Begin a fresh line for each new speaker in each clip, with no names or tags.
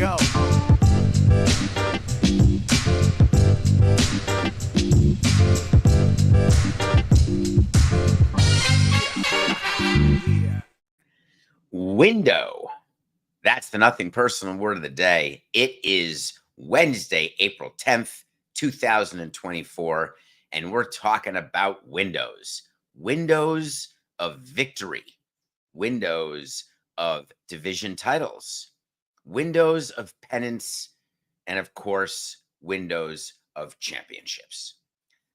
go.
Window. That's the nothing personal word of the day. It is Wednesday, April 10th, 2024, and we're talking about windows. Windows of victory, windows of division titles, windows of pennants, and of course, windows of championships.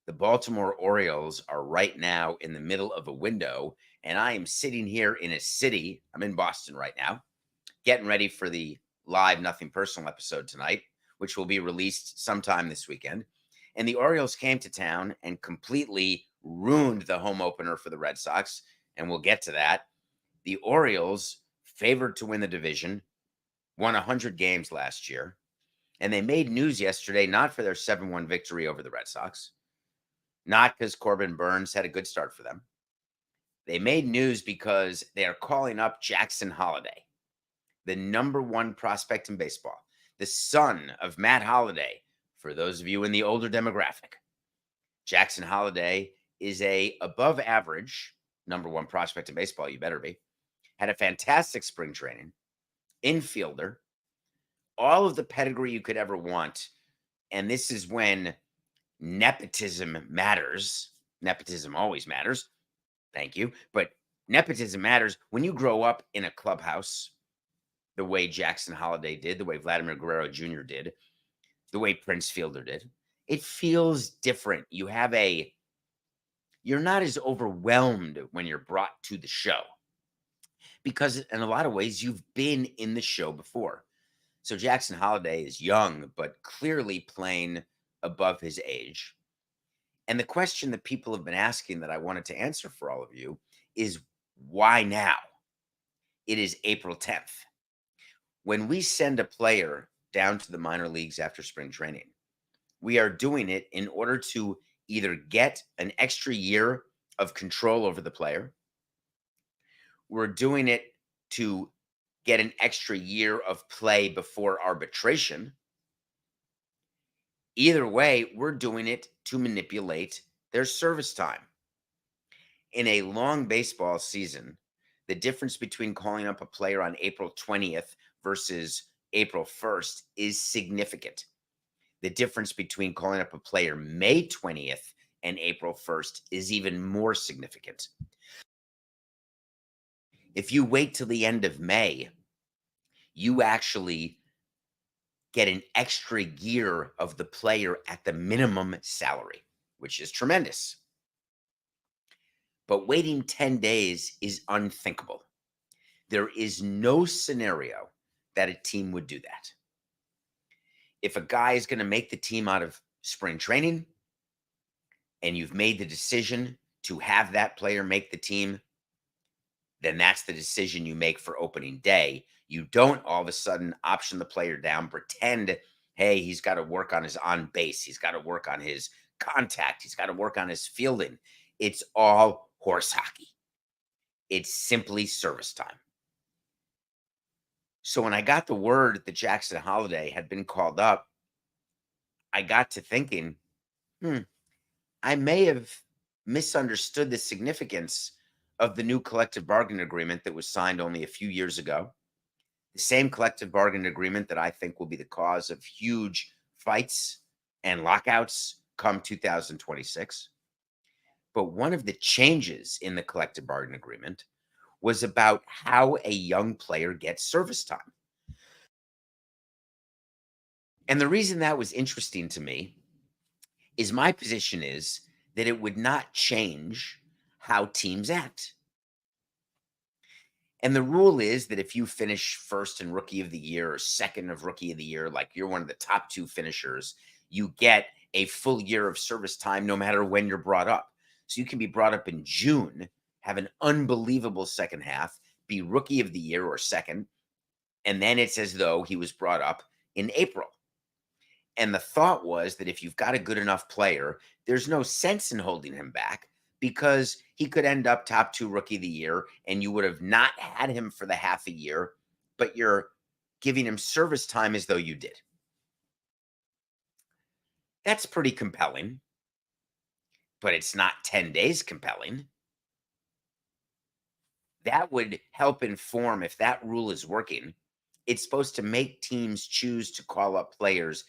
The Baltimore Orioles are right now in the middle of a window, and I am sitting here in a city. I'm in Boston right now, getting ready for the live Nothing Personal episode tonight, which will be released sometime this weekend. And the Orioles came to town and completely ruined the home opener for the Red Sox, and we'll get to that. The Orioles, favored to win the division, won 100 games last year, and they made news yesterday, not for their 7-1 victory over the Red Sox, not because Corbin Burns had a good start for them. They made news because they are calling up Jackson Holliday, the number one prospect in baseball, the son of Matt Holliday, for those of you in the older demographic. Jackson Holliday is a above average number one prospect in baseball, you better be. Had a fantastic spring training, infielder, all of the pedigree you could ever want. And this is when nepotism matters. Nepotism always matters. Thank you. But nepotism matters when you grow up in a clubhouse, the way Jackson Holliday did, the way Vladimir Guerrero Jr. did, the way Prince Fielder did. It feels different. You're not as overwhelmed when you're brought to the show because in a lot of ways you've been in the show before. So Jackson Holliday is young, but clearly playing above his age. And the question that people have been asking that I wanted to answer for all of you is why now? It is April 10th. When we send a player down to the minor leagues after spring training, we are doing it in order to either get an extra year of control over the player. We're doing it to get an extra year of play before arbitration. Either way, we're doing it to manipulate their service time. In a long baseball season, the difference between calling up a player on April 20th versus April 1st is significant. The difference between calling up a player May 20th and April 1st is even more significant. If you wait till the end of May, you actually get an extra year of the player at the minimum salary, which is tremendous. But waiting 10 days is unthinkable. There is no scenario that a team would do that. If a guy is going to make the team out of spring training and you've made the decision to have that player make the team, then that's the decision you make for opening day. You don't all of a sudden option the player down, pretend, hey, he's got to work on his on base. He's got to work on his contact. He's got to work on his fielding. It's all horse hockey. It's simply service time. So when I got the word that Jackson Holliday had been called up, I got to thinking, I may have misunderstood the significance of the new collective bargaining agreement that was signed only a few years ago. The same collective bargaining agreement that I think will be the cause of huge fights and lockouts come 2026. But one of the changes in the collective bargaining agreement was about how a young player gets service time. And the reason that was interesting to me is my position is that it would not change how teams act. And the rule is that if you finish first in Rookie of the Year or second of Rookie of the Year, like you're one of the top two finishers, you get a full year of service time no matter when you're brought up. So you can be brought up in June, have an unbelievable second half, be Rookie of the Year or second, and then it's as though he was brought up in April. And the thought was that if you've got a good enough player, there's no sense in holding him back because he could end up top two Rookie of the Year and you would have not had him for the half a year, but you're giving him service time as though you did. That's pretty compelling, but it's not 10 days compelling. That would help inform if that rule is working. It's supposed to make teams choose to call up players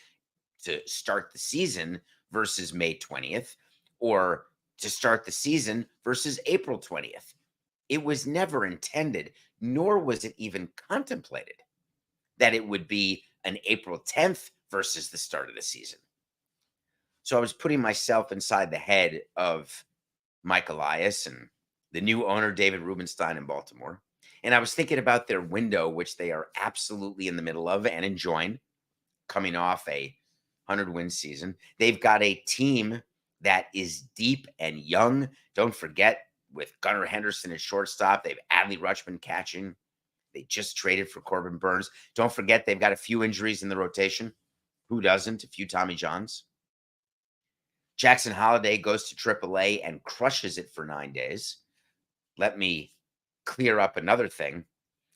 to start the season versus May 20th or to start the season versus April 20th. It was never intended, nor was it even contemplated, that it would be an April 10th versus the start of the season. So I was putting myself inside the head of Mike Elias and the new owner, David Rubenstein in Baltimore. And I was thinking about their window, which they are absolutely in the middle of and enjoying, coming off a 100-win season. They've got a team that is deep and young. Don't forget, with Gunnar Henderson at shortstop, they've Adley Rutschman catching. They just traded for Corbin Burns. Don't forget, they've got a few injuries in the rotation. Who doesn't? A few Tommy Johns. Jackson Holliday goes to AAA and crushes it for 9 days. Let me clear up another thing.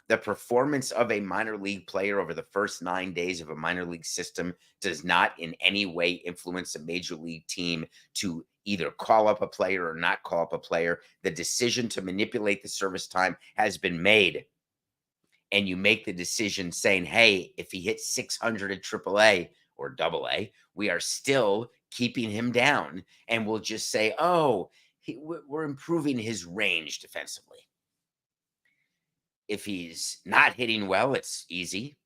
The performance of a minor league player over the first 9 days of a minor league system does not in any way influence a major league team to either call up a player or not call up a player. The decision to manipulate the service time has been made. And you make the decision saying, hey, if he hits 600 at AAA or AA, we are still keeping him down. And we'll just say, oh, we're improving his range defensively. If he's not hitting well, it's easy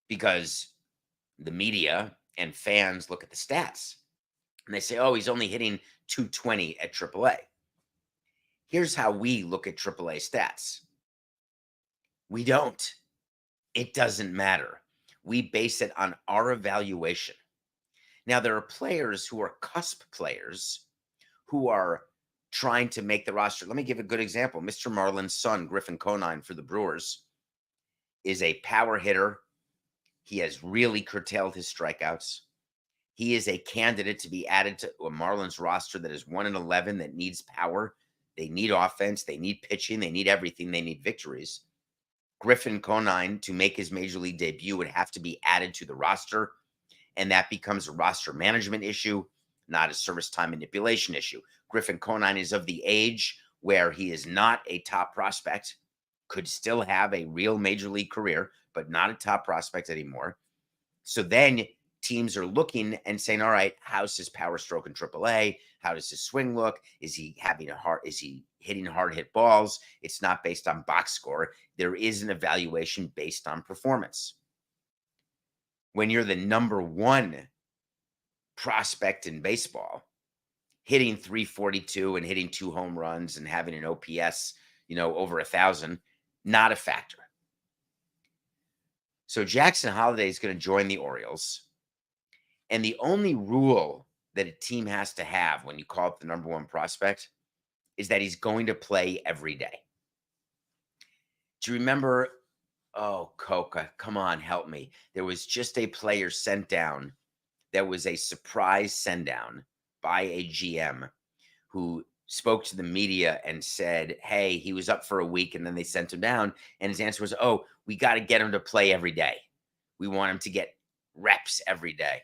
because the media and fans look at the stats and they say, oh, he's only hitting 220 at AAA. Here's how we look at AAA stats. We don't. It doesn't matter. We base it on our evaluation. Now, there are players who are cusp players who are trying to make the roster. Let me give a good example. Mr. Marlin's son, Griffin Conine for the Brewers, is a power hitter. He has really curtailed his strikeouts. He is a candidate to be added to a Marlins roster that is 1-11 that needs power. They need offense. They need pitching. They need everything. They need victories. Griffin Conine, to make his major league debut, would have to be added to the roster, and that becomes a roster management issue, not a service time manipulation issue. Griffin Conine is of the age where he is not a top prospect, could still have a real major league career, but not a top prospect anymore. So then teams are looking and saying, all right, how's his power stroke in AAA? How does his swing look? Is he hitting hard hit balls? It's not based on box score. There is an evaluation based on performance. When you're the number one prospect in baseball, hitting 342 and hitting 2 home runs and having an OPS, over 1,000, not a factor. So Jackson Holliday is going to join the Orioles. And the only rule that a team has to have when you call up the number one prospect is that he's going to play every day. Do you remember? Oh, Coca, come on, help me. There was just a player sent down that was a surprise send down by a GM who spoke to the media and said, hey, he was up for a week and then they sent him down. And his answer was, oh, we got to get him to play every day. We want him to get reps every day.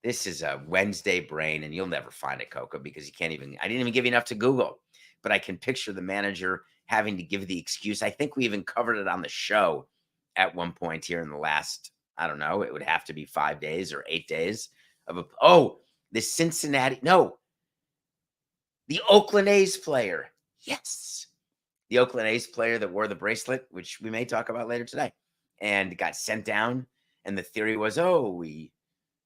This is a Wednesday brain, and you'll never find it, Coca, because I didn't even give you enough to Google. But I can picture the manager having to give the excuse. I think we even covered it on the show at one point here in the last, I don't know, it would have to be 5 days or 8 days of the Oakland A's player. Yes. The Oakland A's player that wore the bracelet, which we may talk about later today, and got sent down. And the theory was,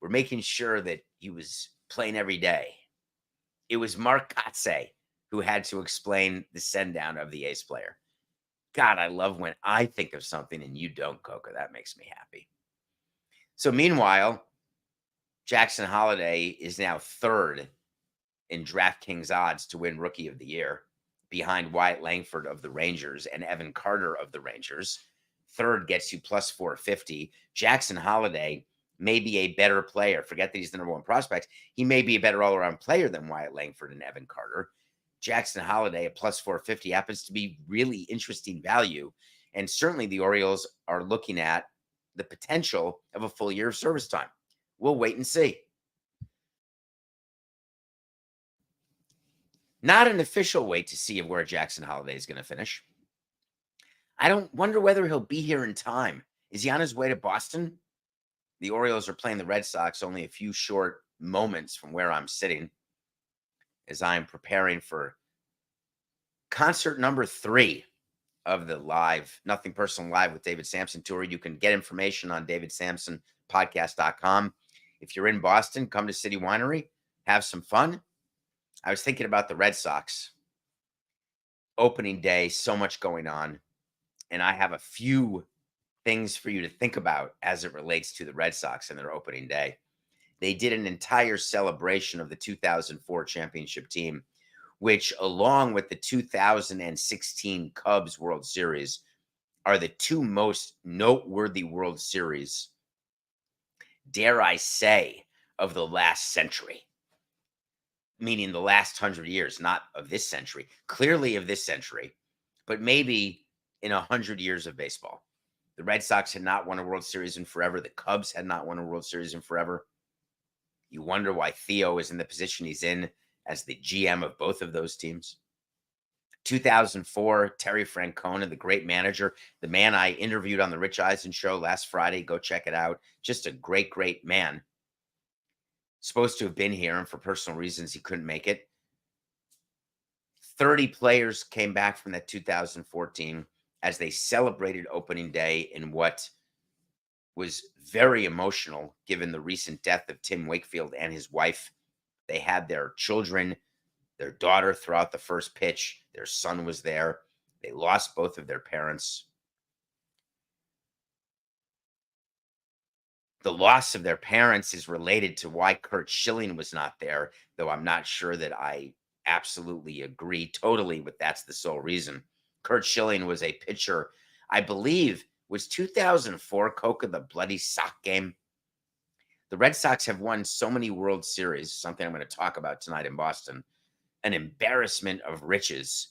we're making sure that he was playing every day. It was Mark Kotze who had to explain the send down of the A's player. God, I love when I think of something and you don't, Coca. That makes me happy. So meanwhile, Jackson Holliday is now third in DraftKings odds to win Rookie of the Year, behind Wyatt Langford of the Rangers and Evan Carter of the Rangers. Third gets you plus 450. Jackson Holliday may be a better player. Forget that he's the number one prospect. He may be a better all-around player than Wyatt Langford and Evan Carter. Jackson Holliday at plus 450 happens to be really interesting value. And certainly the Orioles are looking at the potential of a full year of service time. We'll wait and see. Not an official wait to see where Jackson Holliday is going to finish. I don't wonder whether he'll be here in time. Is he on his way to Boston? The Orioles are playing the Red Sox only a few short moments from where I'm sitting as I'm preparing for concert number 3 of the live Nothing Personal Live with David Samson tour. You can get information on davidsamsonpodcast.com. If you're in Boston, come to City Winery, have some fun. I was thinking about the Red Sox. Opening day, so much going on. And I have a few things for you to think about as it relates to the Red Sox and their opening day. They did an entire celebration of the 2004 championship team, which, along with the 2016 Cubs World Series, are the 2 most noteworthy World Series, dare I say, of the last century. Meaning the last 100 years, not of this century, clearly of this century, but maybe in 100 years of baseball. The Red Sox had not won a World Series in forever. The Cubs had not won a World Series in forever. You wonder why Theo is in the position he's in as the GM of both of those teams. 2004, Terry Francona, the great manager, the man I interviewed on the Rich Eisen show last Friday. Go check it out. Just a great, great man. Supposed to have been here, and for personal reasons, he couldn't make it. 30 players came back from that 2014 as they celebrated opening day in what was very emotional given the recent death of Tim Wakefield and his wife. They had their children, their daughter throughout the first pitch. Their son was there. They lost both of their parents. The loss of their parents is related to why Curt Schilling was not there, though I'm not sure that I absolutely agree totally with that's the sole reason. Curt Schilling was a pitcher, I believe, was 2004 Coca the bloody sock game. The Red Sox have won so many World Series, something I'm going to talk about tonight in Boston, an embarrassment of riches.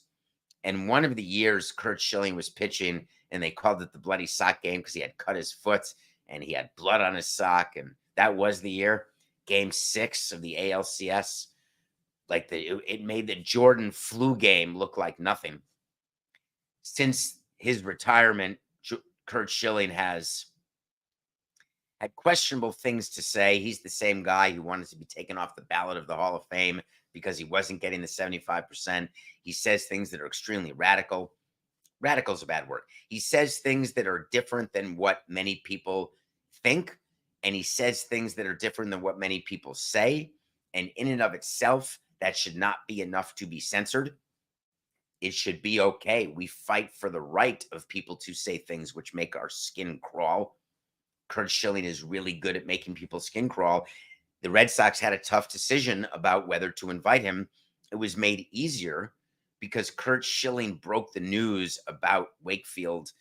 And one of the years Curt Schilling was pitching, and they called it the bloody sock game because he had cut his foot and he had blood on his sock. And that was the year, Game 6 of the ALCS. Like it made the Jordan flu game look like nothing. Since his retirement, Curt Schilling has had questionable things to say. He's the same guy who wanted to be taken off the ballot of the Hall of Fame because he wasn't getting the 75%. He says things that are extremely radical. Radical is a bad word. He says things that are different than what many people think, and he says things that are different than what many people say. And in and of itself, that should not be enough to be censored. It should be okay. We fight for the right of people to say things which make our skin crawl. Curt Schilling is really good at making people's skin crawl. The Red Sox had a tough decision about whether to invite him. It was made easier because Curt Schilling broke the news about Wakefield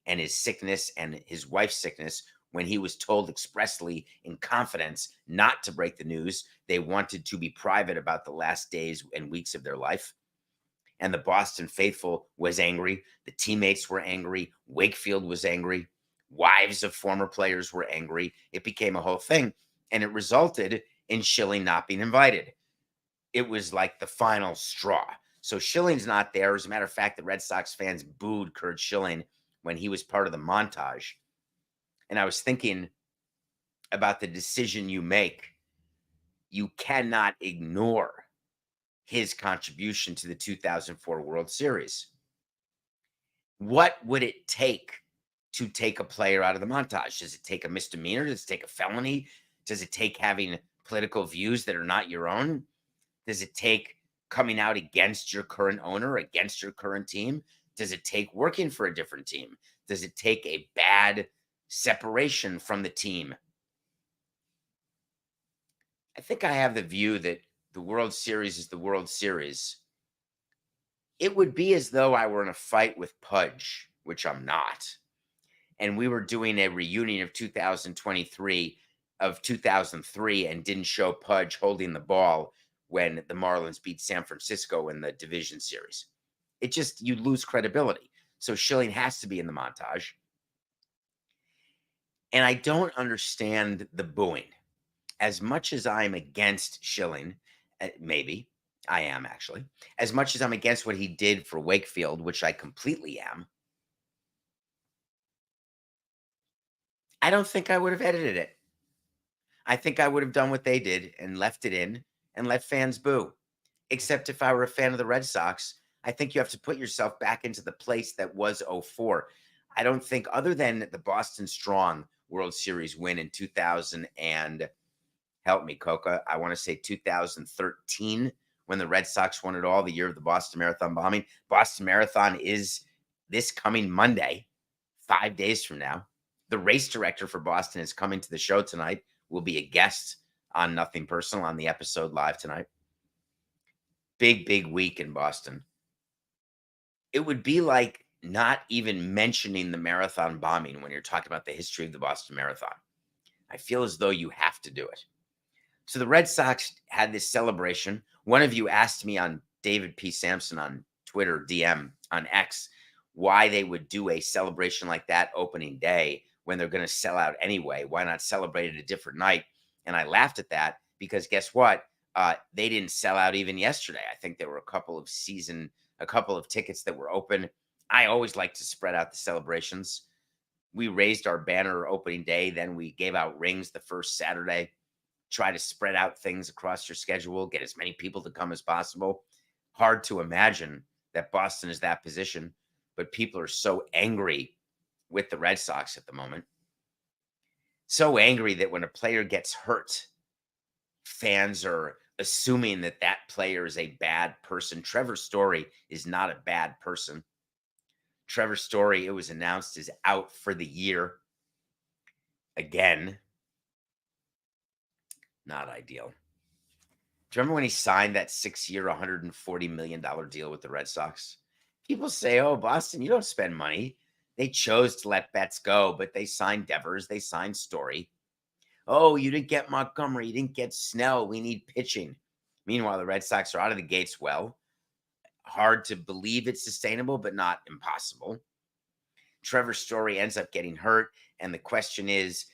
and his sickness and his wife's sickness when he was told expressly in confidence not to break the news. They wanted to be private about the last days and weeks of their life. And the Boston faithful was angry. The teammates were angry. Wakefield was angry. Wives of former players were angry. It became a whole thing. And it resulted in Schilling not being invited. It was like the final straw. So Schilling's not there. As a matter of fact, the Red Sox fans booed Curt Schilling when he was part of the montage. And I was thinking about the decision you make. You cannot ignore his contribution to the 2004 World Series. What would it take to take a player out of the montage? Does it take a misdemeanor? Does it take a felony? Does it take having political views that are not your own? Does it take coming out against your current owner, against your current team? Does it take working for a different team? Does it take a bad separation from the team? I think I have the view that the World Series is the World Series. It would be as though I were in a fight with Pudge, which I'm not, and we were doing a reunion of 2023 of 2003 and didn't show Pudge holding the ball when the Marlins beat San Francisco in the division series. It just, you lose credibility. So Schilling has to be in the montage. And I don't understand the booing. As much as I'm against Schilling, maybe I am actually, as much as I'm against what he did for Wakefield, which I completely am, I don't think I would have edited it. I think I would have done what they did and left it in and let fans boo. Except if I were a fan of the Red Sox, I think you have to put yourself back into the place that was '04. I don't think, other than the Boston Strong World Series win in 2000 and help me, Coca, I want to say 2013, when the Red Sox won it all, the year of the Boston Marathon bombing. Boston Marathon is this coming Monday, 5 days from now. The race director for Boston is coming to the show tonight. Will be a guest on Nothing Personal on the episode live tonight. Big week in Boston. It would be like not even mentioning the marathon bombing when you're talking about the history of the Boston Marathon. I feel as though you have to do it. So the Red Sox had this celebration. One of you asked me on David P. Samson on Twitter, DM on X, why they would do a celebration like that opening day when they're going to sell out anyway. Why not celebrate it a different night? And I laughed at that because guess what? They didn't sell out even yesterday. I think there were a couple of tickets that were open. I always like to spread out the celebrations. We raised our banner opening day. Then we gave out rings the first Saturday. Try to spread out things across your schedule, get as many people to come as possible. Hard to imagine that Boston is that position, but people are so angry with the Red Sox at the moment. So angry that when a player gets hurt, fans are assuming that that player is a bad person. Trevor Story is not a bad person. Trevor Story, it was announced, is out for the year. Again, not ideal. Do you remember when he signed that 6-year, $140 million deal with the Red Sox? People say, oh, Boston, you don't spend money. They chose to let Betts go, but they signed Devers. They signed Story. Oh, you didn't get Montgomery. You didn't get Snell. We need pitching. Meanwhile, the Red Sox are out of the gates well. Hard to believe it's sustainable, but not impossible. Trevor Story ends up getting hurt. And the question is,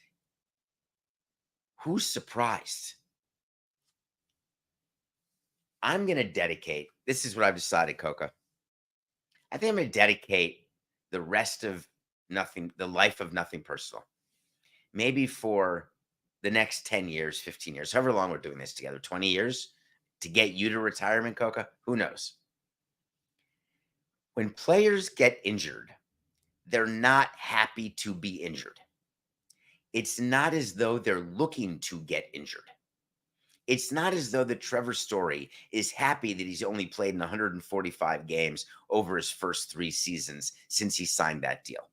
who's surprised? I'm going to dedicate, this is what I've decided, Coca. I think I'm going to dedicate the rest of the life of Nothing Personal, maybe for the next 10 years, 15 years, however long we're doing this together, 20 years, to get you to retirement, Coca. Who knows? When players get injured, they're not happy to be injured. It's not as though they're looking to get injured. It's not as though the Trevor Story is happy that he's only played in 145 games over his first 3 seasons since he signed that deal.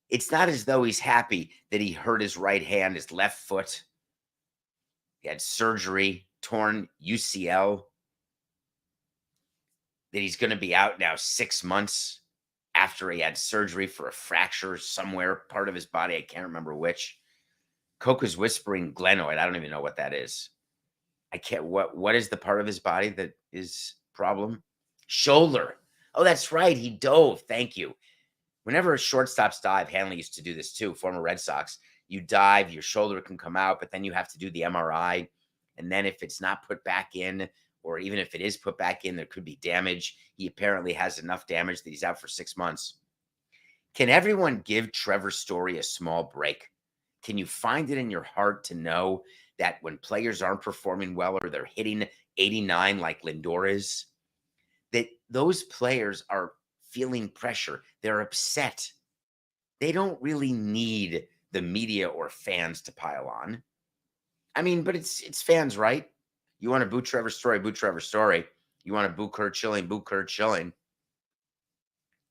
It's not as though he's happy that he hurt his right hand, his left foot. He had surgery, torn UCL, that he's going to be out now 6 months after he had surgery for a fracture somewhere, part of his body. I can't remember which. Coca's whispering glenoid. I don't even know what that is. I can't. What is the part of his body that is problem? Shoulder. Oh, that's right. He dove. Thank you. Whenever shortstops dive, Hanley used to do this too. Former Red Sox. You dive, your shoulder can come out, but then you have to do the MRI. And then if it's not put back in, or even if it is put back in, there could be damage. He apparently has enough damage that he's out for 6 months. Can everyone give Trevor Story a small break? Can you find it in your heart to know that when players aren't performing well or they're hitting 89 like Lindor is, that those players are feeling pressure? They're upset. They don't really need the media or fans to pile on. I mean, but it's fans, right? You want to boo Trevor Story, boo Trevor Story. You want to boo Curt Schilling, boo Curt Schilling.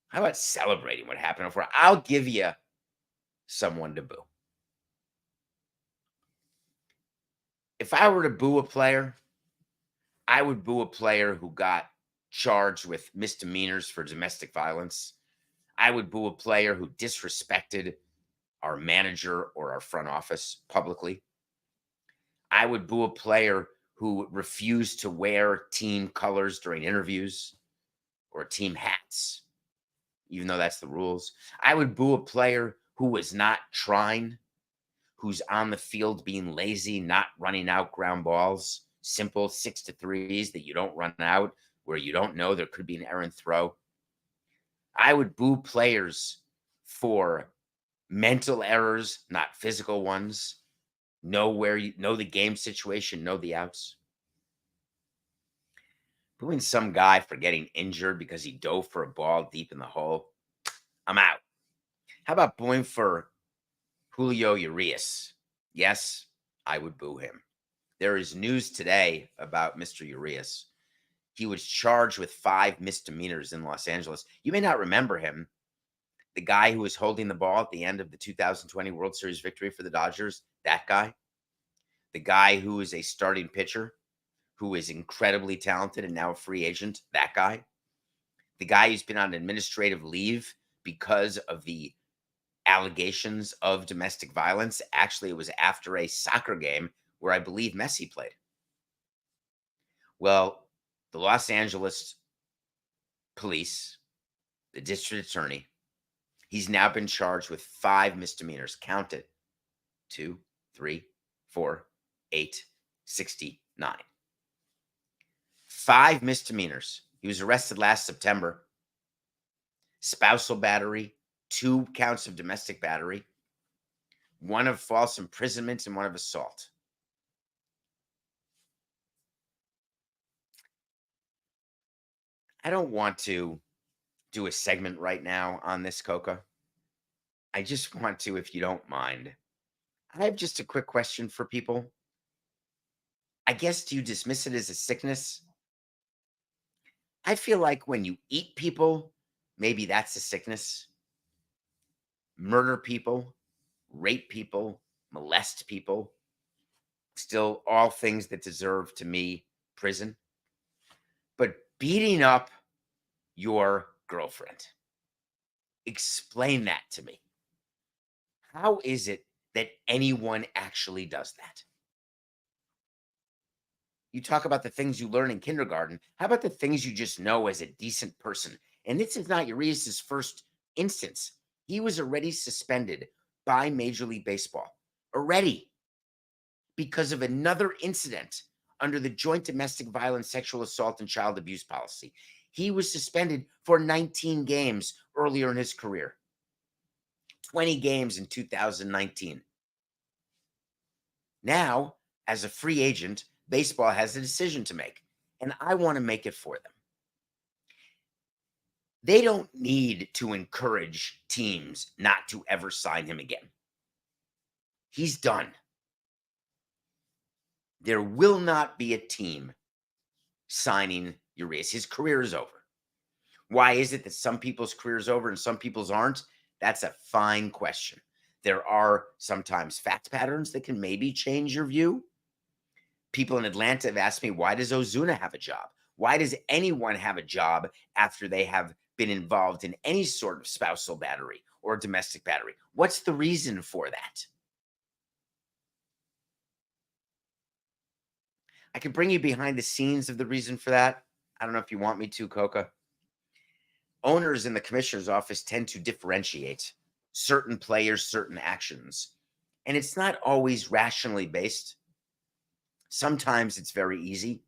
How about celebrating what happened before? I'll give you someone to boo. If I were to boo a player, I would boo a player who got charged with misdemeanors for domestic violence. I would boo a player who disrespected our manager or our front office publicly. I would boo a player who refused to wear team colors during interviews or team hats. even though that's the rules. I would boo a player who was not trying, who's on the field being lazy, not running out ground balls, simple 6-3s that you don't run out, where you don't know there could be an errant throw. I would boo players for mental errors, not physical ones. Know where you know the game situation, know the outs. Booing some guy for getting injured because he dove for a ball deep in the hole, I'm out. How about booing for Julio Urias? Yes, I would boo him. There is news today about Mr. Urias. He was charged with 5 misdemeanors in Los Angeles. You may not remember him. The guy who was holding the ball at the end of the 2020 World Series victory for the Dodgers, that guy. The guy who is a starting pitcher, who is incredibly talented and now a free agent, that guy. The guy who's been on administrative leave because of the allegations of domestic violence. Actually, it was after a soccer game where I believe Messi played. Well, the Los Angeles police, the district attorney, he's now been charged with 5 misdemeanors. Count it. 2, 3, 4, 8, 69. 5 misdemeanors. He was arrested last September. Spousal battery, 2 counts of domestic battery, 1 of false imprisonment, and 1 of assault. I don't want to do a segment right now on this, Coca. I just want to, if you don't mind. I have just a quick question for people. I guess, do you dismiss it as a sickness? I feel like when you eat people, maybe that's a sickness. Murder people, rape people, molest people, still all things that deserve, to me, prison. But beating up your girlfriend, explain that to me. How is it that anyone actually does that? You talk about the things you learn in kindergarten. How about the things you just know as a decent person? And this is not Urias' first instance. He was already suspended by Major League Baseball, already, because of another incident under the Joint Domestic Violence, Sexual Assault, and Child Abuse Policy. He was suspended for 19 games earlier in his career, 20 games in 2019. Now, as a free agent, baseball has a decision to make, and I want to make it for them. They don't need to encourage teams not to ever sign him again. He's done. There will not be a team signing Urias. His career is over. Why is it that some people's careers over and some people's aren't? That's a fine question. There are sometimes fact patterns that can maybe change your view. People in Atlanta have asked me, why does Ozuna have a job? Why does anyone have a job after they have been involved in any sort of spousal battery or domestic battery? What's the reason for that? I can bring you behind the scenes of the reason for that. I don't know if you want me to, Coca. Owners in the commissioner's office tend to differentiate certain players, certain actions. And it's not always rationally based. Sometimes it's very easy,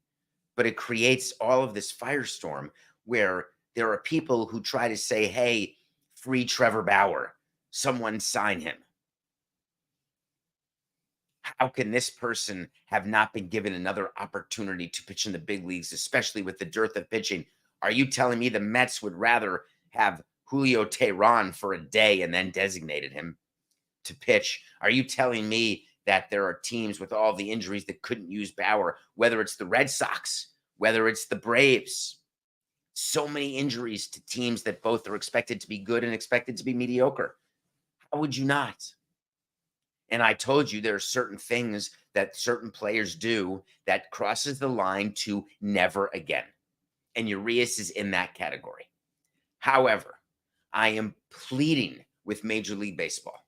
but it creates all of this firestorm where there are people who try to say, hey, free Trevor Bauer, someone sign him. How can this person have not been given another opportunity to pitch in the big leagues, especially with the dearth of pitching? Are you telling me the Mets would rather have Julio Tehran for a day and then designated him to pitch? Are you telling me that there are teams with all the injuries that couldn't use Bauer, whether it's the Red Sox, whether it's the Braves? So many injuries to teams that both are expected to be good and expected to be mediocre. How would you not? And I told you there are certain things that certain players do that crosses the line to never again. And Urias is in that category. However, I am pleading with Major League Baseball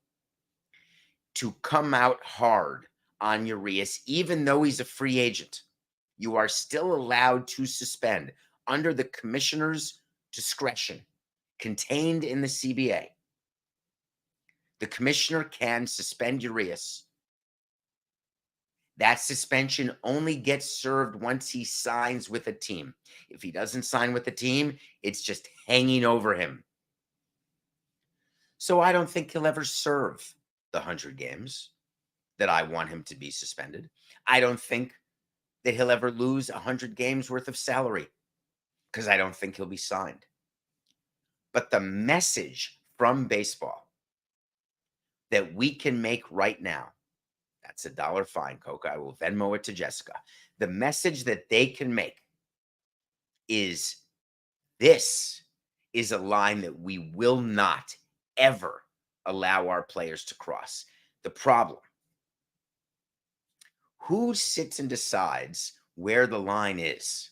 to come out hard on Urias, even though he's a free agent. You are still allowed to suspend under the commissioner's discretion. contained in the CBA, the commissioner can suspend Urias. That suspension only gets served once he signs with a team. If he doesn't sign with the team, it's just hanging over him. So I don't think he'll ever serve the 100 games that I want him to be suspended. I don't think that he'll ever lose 100 games worth of salary because I don't think he'll be signed. But the message from baseball that we can make right now, that's $1 fine, Coca. I will Venmo it to Jessica. The message that they can make is this is a line that we will not ever allow our players to cross. The problem, who sits and decides where the line is?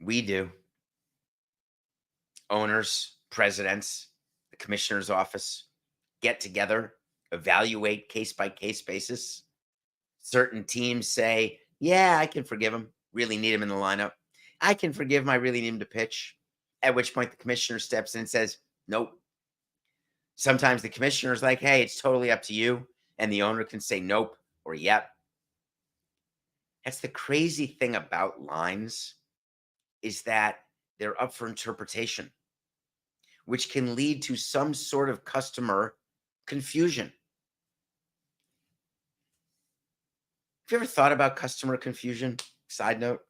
We do. Owners, presidents, the commissioner's office get together, evaluate case by case basis. Certain teams say, yeah, I can forgive him. Really need him in the lineup. I can forgive him. I really need him to pitch. At which point the commissioner steps in and says, nope. Sometimes the commissioner's like, hey, it's totally up to you. And the owner can say nope or yep. That's the crazy thing about lines, is that they're up for interpretation, which can lead to some sort of customer confusion. Have you ever thought about customer confusion? Side note,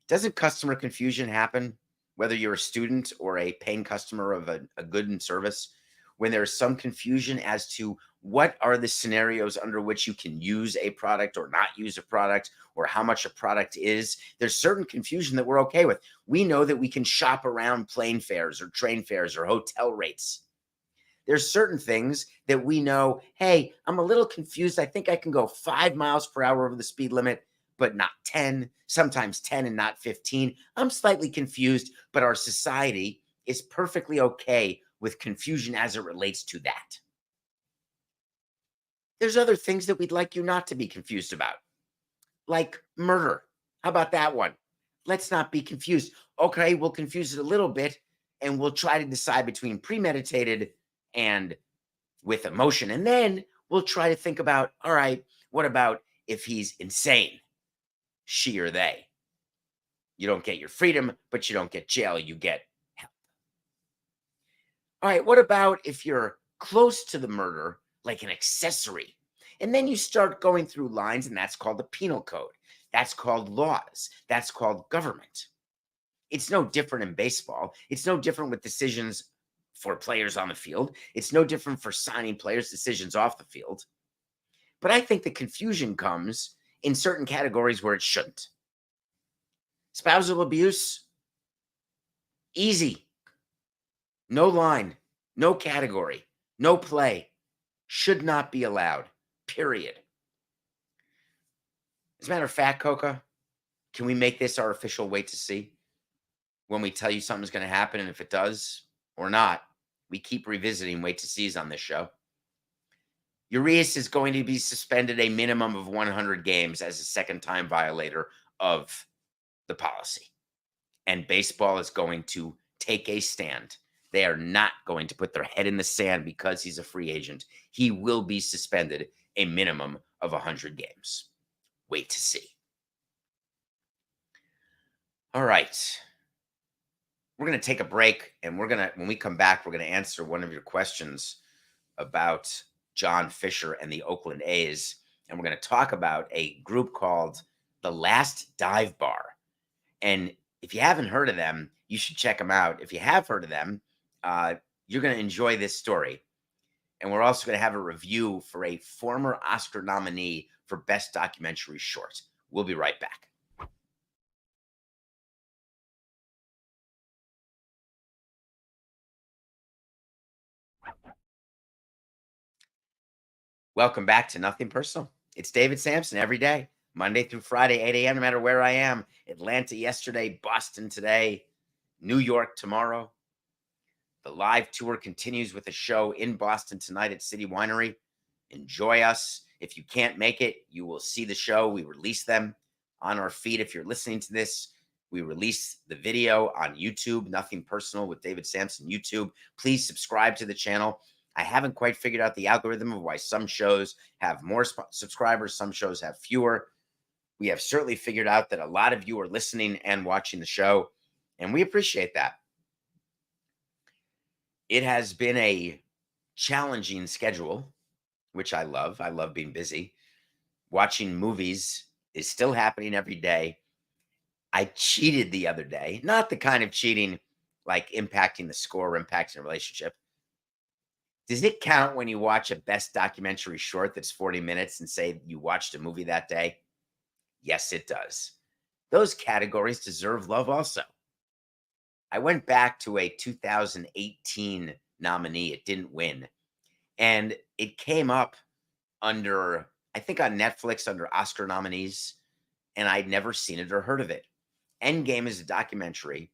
doesn't customer confusion happen whether you're a student or a paying customer of a good and service, when there's some confusion as to what are the scenarios under which you can use a product or not use a product, or how much a product is? There's certain confusion that we're okay with. We know that we can shop around plane fares or train fares or hotel rates. There's certain things that we know, hey, I'm a little confused. I think I can go 5 miles per hour over the speed limit, but not 10, sometimes 10 and not 15. I'm slightly confused, but our society is perfectly okay with confusion as it relates to that. There's other things that we'd like you not to be confused about, like murder. How about that one? Let's not be confused. Okay, we'll confuse it a little bit, and we'll try to decide between premeditated and with emotion. And then we'll try to think about, all right, what about if he's insane? She or they. You don't get your freedom, but you don't get jail. You get help. All right, what about if you're close to the murder, like an accessory? And then you start going through lines, and that's called the penal code. That's called laws. That's called government. It's no different in baseball. It's no different with decisions for players on the field. It's no different for signing players' decisions off the field. But I think the confusion comes in certain categories where it shouldn't. Spousal abuse, easy. No line, no category, no play. Should not be allowed, period. As a matter of fact, Coca, can we make this our official wait to see? When we tell you something's going to happen, and if it does or not, we keep revisiting wait to sees on this show. Urias is going to be suspended a minimum of 100 games as a second-time violator of the policy. And baseball is going to take a stand. They are not going to put their head in the sand because he's a free agent. He will be suspended a minimum of 100 games. Wait to see. All right. We're going to take a break, and when we come back, we're going to answer one of your questions about John Fisher and the Oakland A's. And we're going to talk about a group called The Last Dive Bar. And if you haven't heard of them, you should check them out. If you have heard of them, you're going to enjoy this story. And we're also going to have a review for a former Oscar nominee for Best Documentary Short. We'll be right back. Welcome back to Nothing Personal. It's David Samson every day, Monday through Friday, 8 a.m., no matter where I am. Atlanta yesterday, Boston today, New York tomorrow. The live tour continues with a show in Boston tonight at City Winery. Enjoy us. If you can't make it, you will see the show. We release them on our feed. If you're listening to this We release the video on YouTube, Nothing Personal with David Samson, YouTube. Please subscribe to the channel. I haven't quite figured out the algorithm of why some shows have more subscribers, some shows have fewer. We have certainly figured out that a lot of you are listening and watching the show, and we appreciate that. It has been a challenging schedule, which I love. I love being busy. Watching movies is still happening every day. I cheated the other day, not the kind of cheating like impacting the score or impacting a relationship. Does it count when you watch a best documentary short that's 40 minutes and say you watched a movie that day? Yes, it does. Those categories deserve love also. I went back to a 2018 nominee. It didn't win. And it came up under, I think on Netflix under Oscar nominees, and I'd never seen it or heard of it. Endgame is a documentary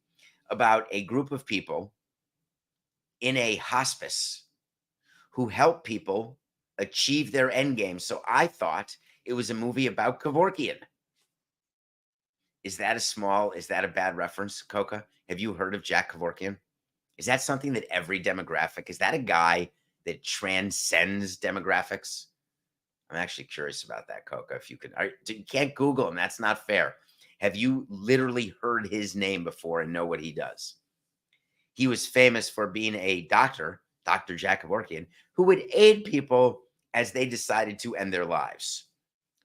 about a group of people in a hospice who help people achieve their endgame. So I thought it was a movie about Kevorkian. Is that a bad reference, Coca? Have you heard of Jack Kevorkian? Is that something that every demographic, is that a guy that transcends demographics? I'm actually curious about that, Coca. If you can, you can't Google him. That's not fair. Have you literally heard his name before and know what he does? He was famous for being a doctor, Dr. Jack Kevorkian, who would aid people as they decided to end their lives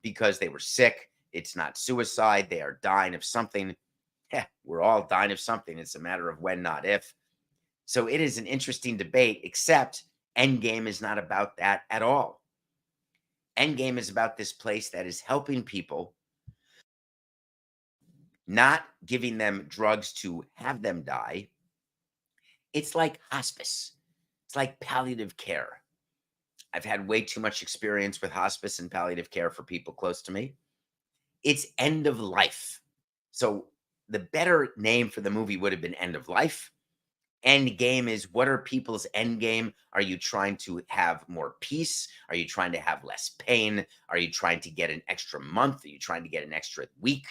because they were sick. It's not suicide. They are dying of something. Yeah, we're all dying of something. It's a matter of when, not if. So it is an interesting debate, except Endgame is not about that at all. Endgame is about this place that is helping people, not giving them drugs to have them die. It's like hospice. It's like palliative care. I've had way too much experience with hospice and palliative care for people close to me. It's end of life. So the better name for the movie would have been End of Life. End game is, what are people's end game? Are you trying to have more peace? Are you trying to have less pain? Are you trying to get an extra month? Are you trying to get an extra week?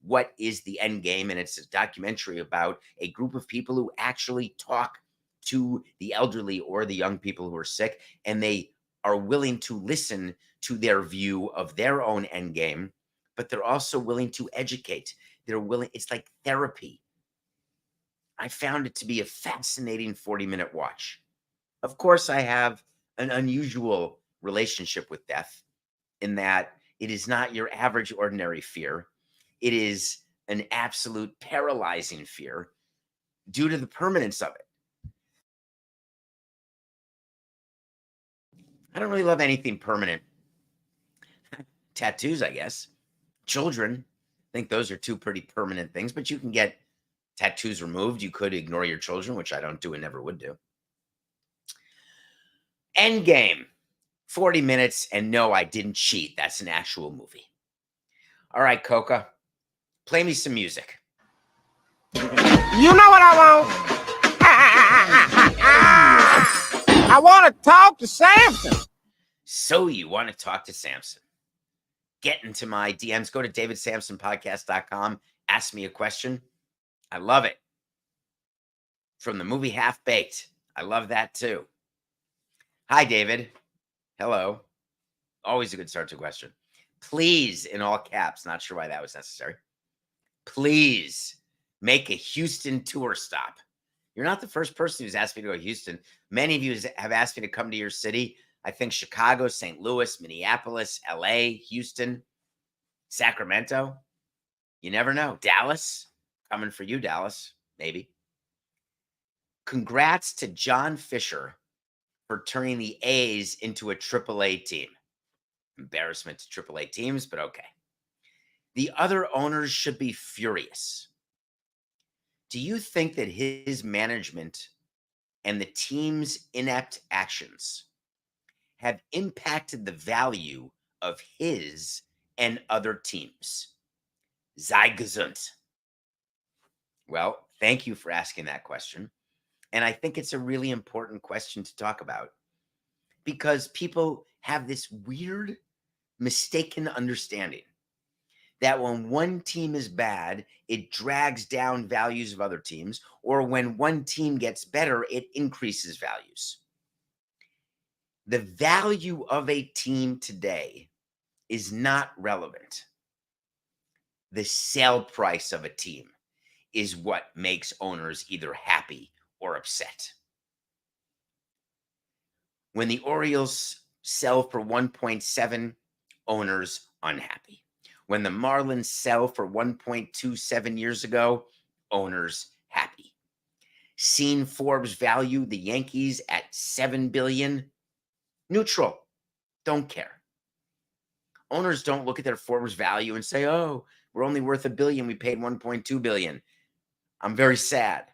What is the end game? And it's a documentary about a group of people who actually talk to the elderly or the young people who are sick, and they are willing to listen to their view of their own end game, but they're also willing to educate. They're willing, it's like therapy. I found it to be a fascinating 40-minute watch. Of course, I have an unusual relationship with death in that it is not your average ordinary fear. It is an absolute paralyzing fear due to the permanence of it. I don't really love anything permanent. Tattoos, I guess. Children, I think those are two pretty permanent things, but you can get tattoos removed. You could ignore your children, which I don't do and never would do. Endgame, 40 minutes, and no, I didn't cheat. That's an actual movie. All right, Coca, play me some music.
You know what I want? I want to talk to Samson.
So you want to talk to Samson? Get into my DMs. Go to davidsamsonpodcast.com. Ask me a question. I love it. From the movie Half Baked. I love that too. Hi, David. Hello. Always a good start to a question. Please, in all caps, not sure why that was necessary. Please make a Houston tour stop. You're not the first person who's asked me to go to Houston. Many of you have asked me to come to your city. I think Chicago, St. Louis, Minneapolis, LA, Houston, Sacramento. You never know. Dallas, coming for you, Dallas, maybe. Congrats to John Fisher for turning the A's into a AAA team. Embarrassment to AAA teams, but okay. The other owners should be furious. Do you think that his management and the team's inept actions have impacted the value of his and other teams? Sei gesund. Well, thank you for asking that question. And I think it's a really important question to talk about because people have this weird, mistaken understanding that when one team is bad, it drags down values of other teams, or when one team gets better, it increases values. The value of a team today is not relevant. The sale price of a team is what makes owners either happy or upset. When the Orioles sell for 1.7, owners unhappy. When the Marlins sell for 1.27 years ago, owners happy. Seen Forbes value the Yankees at $7 billion, neutral, don't care. Owners don't look at their Forbes value and say, oh, we're only worth $1 billion, we paid $1.2 billion. I'm very sad.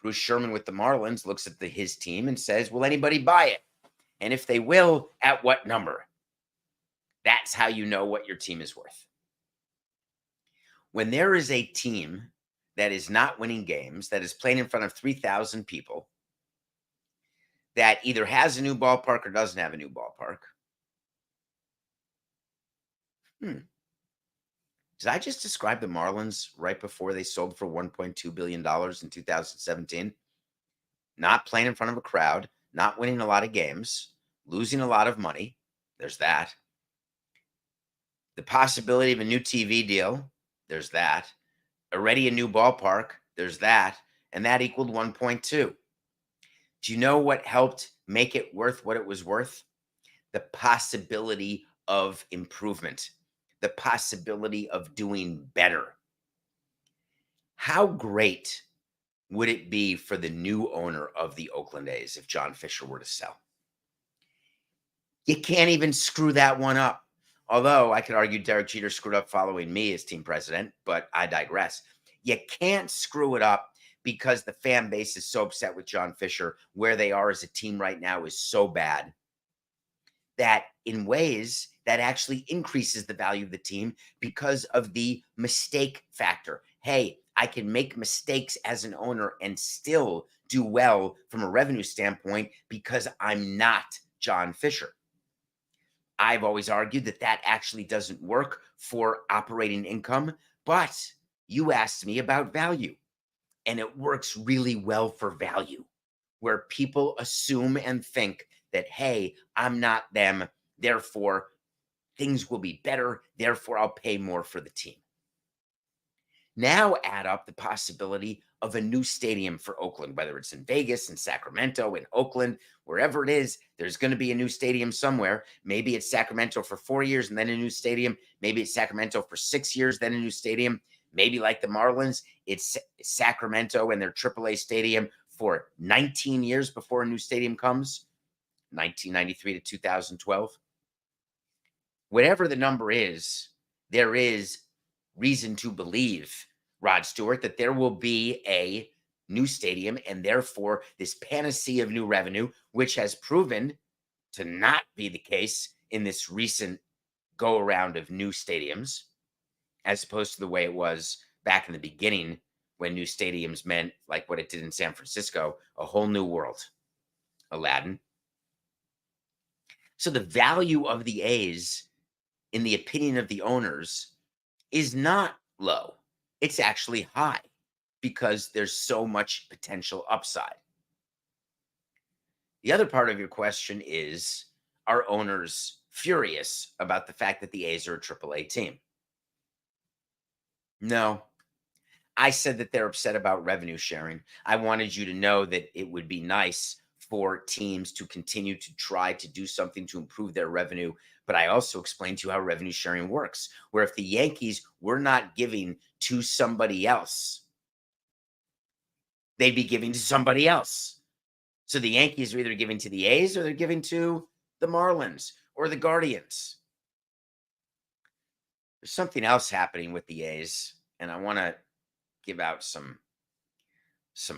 Bruce Sherman with the Marlins looks at his team and says, will anybody buy it? And if they will, at what number? That's how you know what your team is worth. When there is a team that is not winning games, that is playing in front of 3,000 people, that either has a new ballpark or doesn't have a new ballpark. Did I just describe the Marlins right before they sold for $1.2 billion in 2017? Not playing in front of a crowd, not winning a lot of games, losing a lot of money. There's that. The possibility of a new TV deal. There's that. Already a new ballpark. There's that. And that equaled 1.2. Do you know what helped make it worth what it was worth? The possibility of improvement, the possibility of doing better. How great would it be for the new owner of the Oakland A's if John Fisher were to sell? You can't even screw that one up. Although I could argue Derek Jeter screwed up following me as team president, but I digress. You can't screw it up because the fan base is so upset with John Fisher. Where they are as a team right now is so bad that in ways that actually increases the value of the team because of the mistake factor. Hey, I can make mistakes as an owner and still do well from a revenue standpoint because I'm not John Fisher. I've always argued that that actually doesn't work for operating income, but you asked me about value, and it works really well for value, where people assume and think that, hey, I'm not them, therefore things will be better, therefore I'll pay more for the team. Now add up the possibility of a new stadium for Oakland, whether it's in Vegas, in Sacramento, in Oakland, wherever it is, there's going to be a new stadium somewhere. Maybe it's Sacramento for 4 years and then a new stadium. Maybe it's Sacramento for 6 years, then a new stadium. Maybe like the Marlins, it's Sacramento and their AAA stadium for 19 years before a new stadium comes, 1993 to 2012. Whatever the number is, there is reason to believe, Rod Stewart, that there will be a new stadium and therefore this panacea of new revenue, which has proven to not be the case in this recent go around of new stadiums, as opposed to the way it was back in the beginning when new stadiums meant, like what it did in San Francisco, a whole new world. Aladdin. So the value of the A's, in the opinion of the owners, is not low. It's actually high because there's so much potential upside. The other part of your question is, are owners furious about the fact that the A's are a AAA team? No. I said that they're upset about revenue sharing. I wanted you to know that it would be nice for teams to continue to try to do something to improve their revenue. But I also explained to you how revenue sharing works, where if the Yankees were not giving to somebody else, they'd be giving to somebody else. So the Yankees are either giving to the A's or they're giving to the Marlins or the Guardians. There's something else happening with the A's, and I want to give out some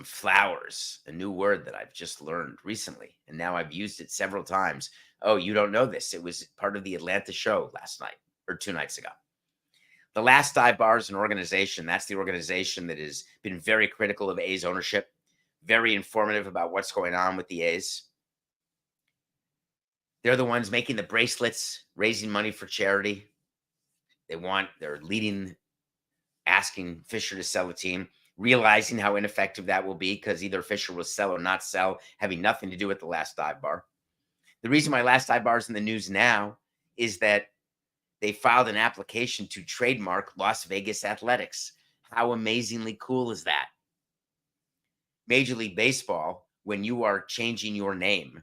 flowers, a new word that I've just learned recently, and now I've used it several times. Oh, you don't know this. It was part of the Atlanta show last night or 2 nights ago. The Last Dive Bar is an organization. That's the organization that has been very critical of A's ownership, very informative about what's going on with the A's. They're the ones making the bracelets, raising money for charity. They're asking Fisher to sell the team, realizing how ineffective that will be because either Fisher will sell or not sell, having nothing to do with the last dive bar. The reason why last dive bar is in the news now is that they filed an application to trademark Las Vegas Athletics. How amazingly cool is that? Major League Baseball, when you are changing your name,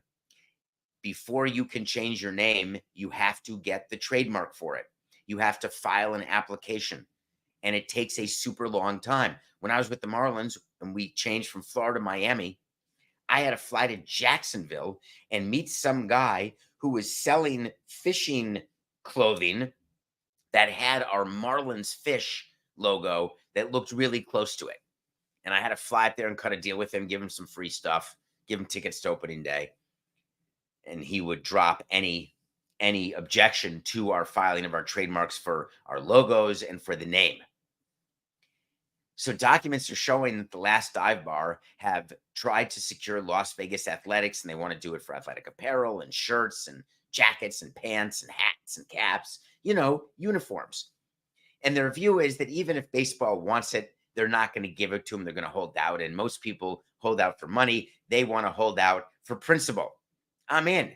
before you can change your name, you have to get the trademark for it. You have to file an application, and it takes a super long time. When I was with the Marlins and we changed from Florida to Miami, I had to fly to Jacksonville and meet some guy who was selling fishing clothing that had our Marlins fish logo that looked really close to it. And I had to fly up there and cut a deal with him, give him some free stuff, give him tickets to opening day. And he would drop any objection to our filing of our trademarks for our logos and for the name. So documents are showing that the last dive bar have tried to secure Las Vegas Athletics, and they want to do it for athletic apparel and shirts and jackets and pants and hats and caps, uniforms. And their view is that even if baseball wants it, they're not going to give it to them. They're going to hold out. And most people hold out for money. They want to hold out for principle. I'm in.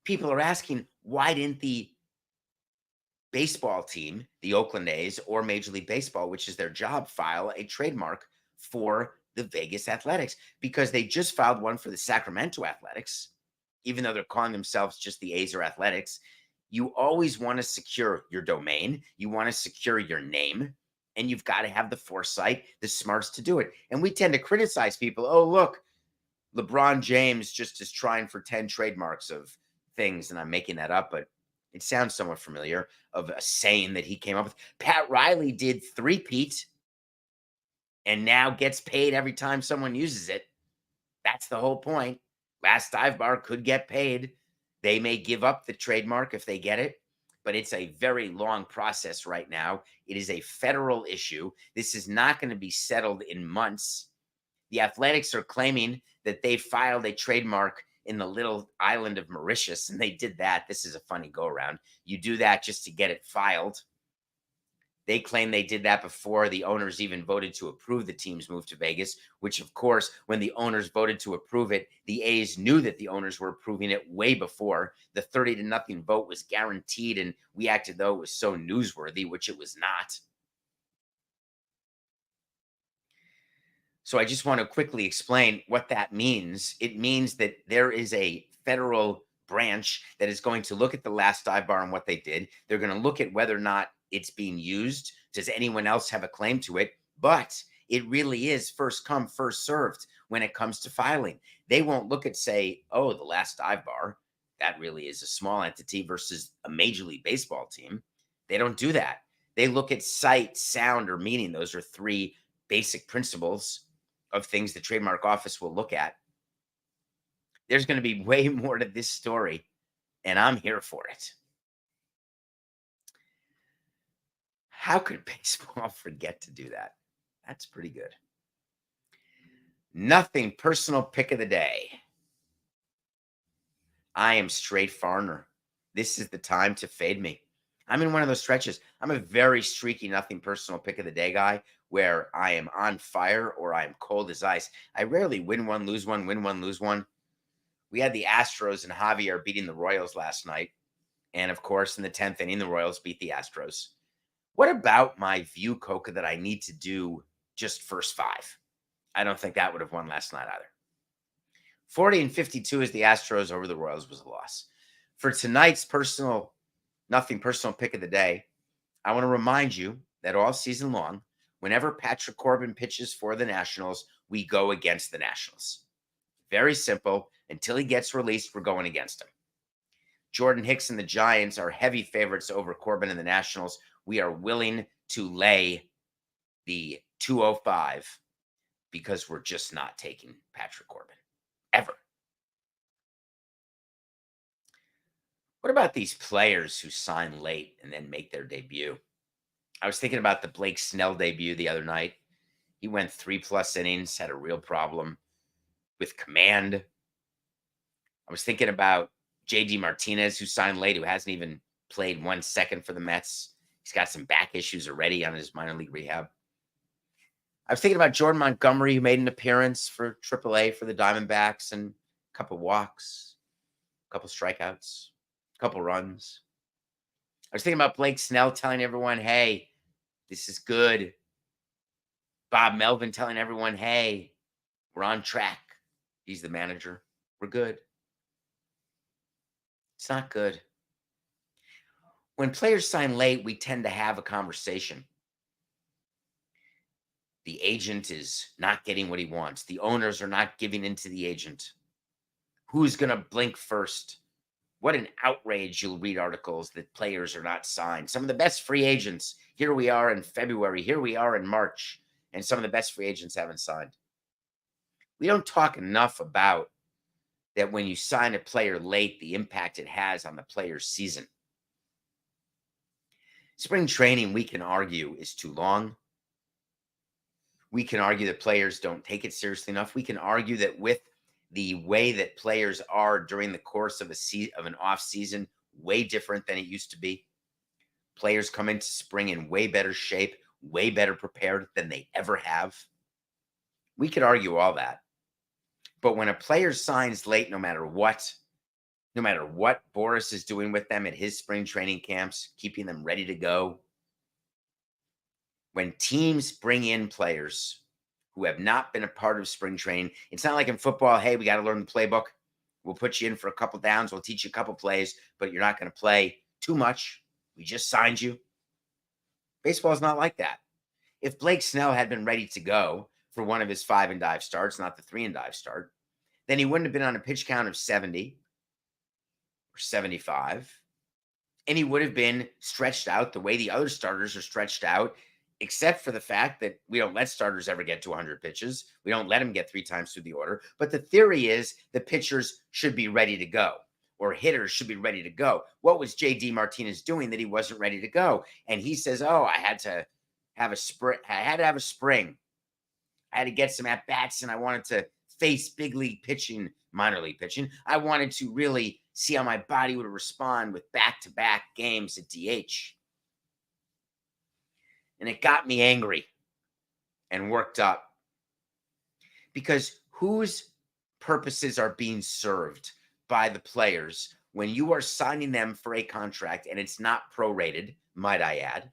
People are asking, why didn't the baseball team, the Oakland A's, or Major League Baseball, which is their job, file a trademark for the Vegas Athletics? Because they just filed one for the Sacramento Athletics, even though they're calling themselves just the A's or Athletics. You always want to secure your domain. You want to secure your name, and you've got to have the foresight, the smarts to do it. And we tend to criticize people. Oh, look, LeBron James just is trying for 10 trademarks of things, and I'm making that up, but it sounds somewhat familiar, of a saying that he came up with. Pat Riley did three-peat and now gets paid every time someone uses it. That's the whole point. Last dive bar could get paid. They may give up the trademark if they get it, but it's a very long process right now. It is a federal issue. This is not going to be settled in months. The Athletics are claiming that they filed a trademark in the little island of Mauritius, and they did that. This is a funny go-around. You do that just to get it filed. They claim they did that before the owners even voted to approve the team's move to Vegas, which, of course, when the owners voted to approve it, the A's knew that the owners were approving it way before. The 30-0 vote was guaranteed, and we acted though it was so newsworthy, which it was not. So I just want to quickly explain what that means. It means that there is a federal branch that is going to look at the last dive bar and what they did. They're going to look at whether or not it's being used. Does anyone else have a claim to it? But it really is first come, first served when it comes to filing. They won't look at, say, oh, the last dive bar, that really is a small entity versus a Major League Baseball team. They don't do that. They look at sight, sound, or meaning. Those are three basic principles of things the trademark office will look at. There's going to be way more to this story, and I'm here for it. How could baseball forget to do that? That's pretty good. Nothing personal pick of the day. I am straight foreigner. This is the time to fade me. I'm in one of those stretches. I'm a very streaky, nothing personal pick of the day guy where I am on fire or I am cold as ice. I rarely win one, lose one, win one, lose one. We had the Astros and Javier beating the Royals last night. And of course, in the 10th inning, the Royals beat the Astros. What about my view, Coca, that I need to do just first five? I don't think that would have won last night either. 40-52 as the Astros over the Royals was a loss. For tonight's nothing personal pick of the day, I want to remind you that all season long, whenever Patrick Corbin pitches for the Nationals, we go against the Nationals. Very simple. Until he gets released, we're going against him. Jordan Hicks and the Giants are heavy favorites over Corbin and the Nationals. We are willing to lay the 205 because we're just not taking Patrick Corbin. Ever. What about these players who sign late and then make their debut? I was thinking about the Blake Snell debut the other night. He went 3+ innings, had a real problem with command. I was thinking about JD Martinez, who signed late, who hasn't even played 1 second for the Mets. He's got some back issues already on his minor league rehab. I was thinking about Jordan Montgomery, who made an appearance for AAA for the Diamondbacks and a couple walks, a couple strikeouts, a couple runs. I was thinking about Blake Snell telling everyone, hey, this is good. Bob Melvin telling everyone, hey, we're on track. He's the manager. We're good. It's not good. When players sign late, we tend to have a conversation. The agent is not getting what he wants. The owners are not giving in to the agent. Who's going to blink first? What an outrage. You'll read articles that players are not signed. Some of the best free agents, here we are in February, here we are in March, and some of the best free agents haven't signed. We don't talk enough about that when you sign a player late, the impact it has on the player's season. Spring training, we can argue, is too long. We can argue that players don't take it seriously enough. We can argue that with the way that players are during the course of an off season, way different than it used to be. Players come into spring in way better shape, way better prepared than they ever have. We could argue all that. But when a player signs late, no matter what Boris is doing with them at his spring training camps, keeping them ready to go, when teams bring in players who have not been a part of spring training, it's not like in football, hey, we got to learn the playbook. We'll put you in for a couple downs. We'll teach you a couple plays, but you're not going to play too much. We just signed you. Baseball is not like that. If Blake Snell had been ready to go for one of his 5 and dive starts, not the 3 and dive start, then he wouldn't have been on a pitch count of 70 or 75. And he would have been stretched out the way the other starters are stretched out, except for the fact that we don't let starters ever get to 100 pitches. We don't let them get 3 times through the order. But the theory is the pitchers should be ready to go, or hitters should be ready to go. What was J.D. Martinez doing that he wasn't ready to go? And he says, oh, I had to have a spring. I had to get some at-bats, and I wanted to face big league pitching, minor league pitching. I wanted to really see how my body would respond with back-to-back games at DH. And it got me angry and worked up, because whose purposes are being served by the players when you are signing them for a contract and it's not prorated, might I add?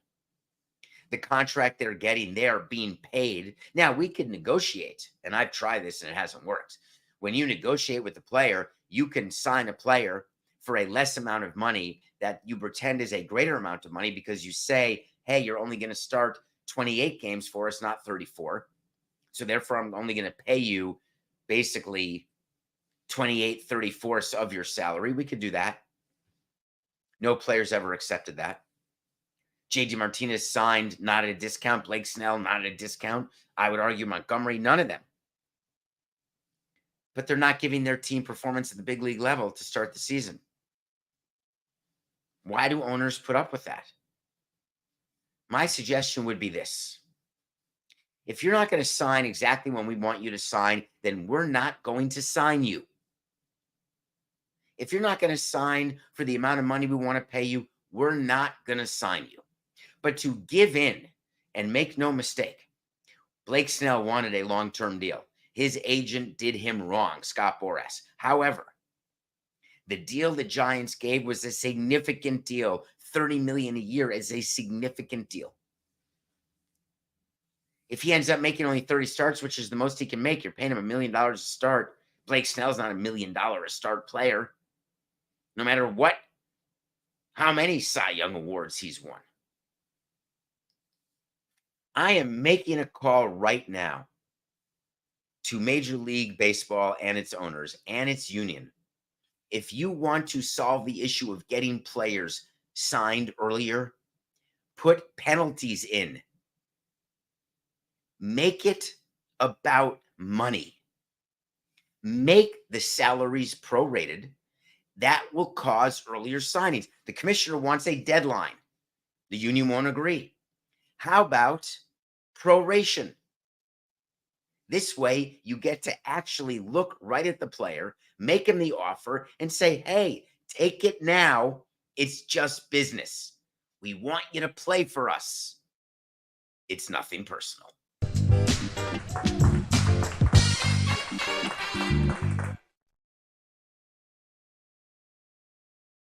The contract they're getting, they're being paid. Now, we could negotiate, and I've tried this and it hasn't worked. When you negotiate with the player, you can sign a player for a less amount of money that you pretend is a greater amount of money, because you say, hey, you're only going to start 28 games for us, not 34. So therefore, I'm only going to pay you basically 28 34ths of your salary. We could do that. No players ever accepted that. J.D. Martinez signed not at a discount. Blake Snell, not at a discount. I would argue Montgomery, none of them. But they're not giving their team performance at the big league level to start the season. Why do owners put up with that? My suggestion would be this. If you're not going to sign exactly when we want you to sign, then we're not going to sign you. If you're not going to sign for the amount of money we want to pay you, we're not going to sign you. But to give in, and make no mistake, Blake Snell wanted a long-term deal. His agent did him wrong, Scott Boras. However, the deal the Giants gave was a significant deal. $30 million a year is a significant deal. If he ends up making only 30 starts, which is the most he can make, you're paying him $1 million a start. Blake Snell's not $1 million a start player, no matter how many Cy Young awards he's won. I am making a call right now to Major League Baseball and its owners and its union. If you want to solve the issue of getting players signed earlier, put penalties in. Make it about money. Make the salaries prorated. That will cause earlier signings. The commissioner wants a deadline. The union won't agree. How about proration? This way, you get to actually look right at the player, make him the offer, and say, hey, take it now It's just business. We want you to play for us. It's nothing personal.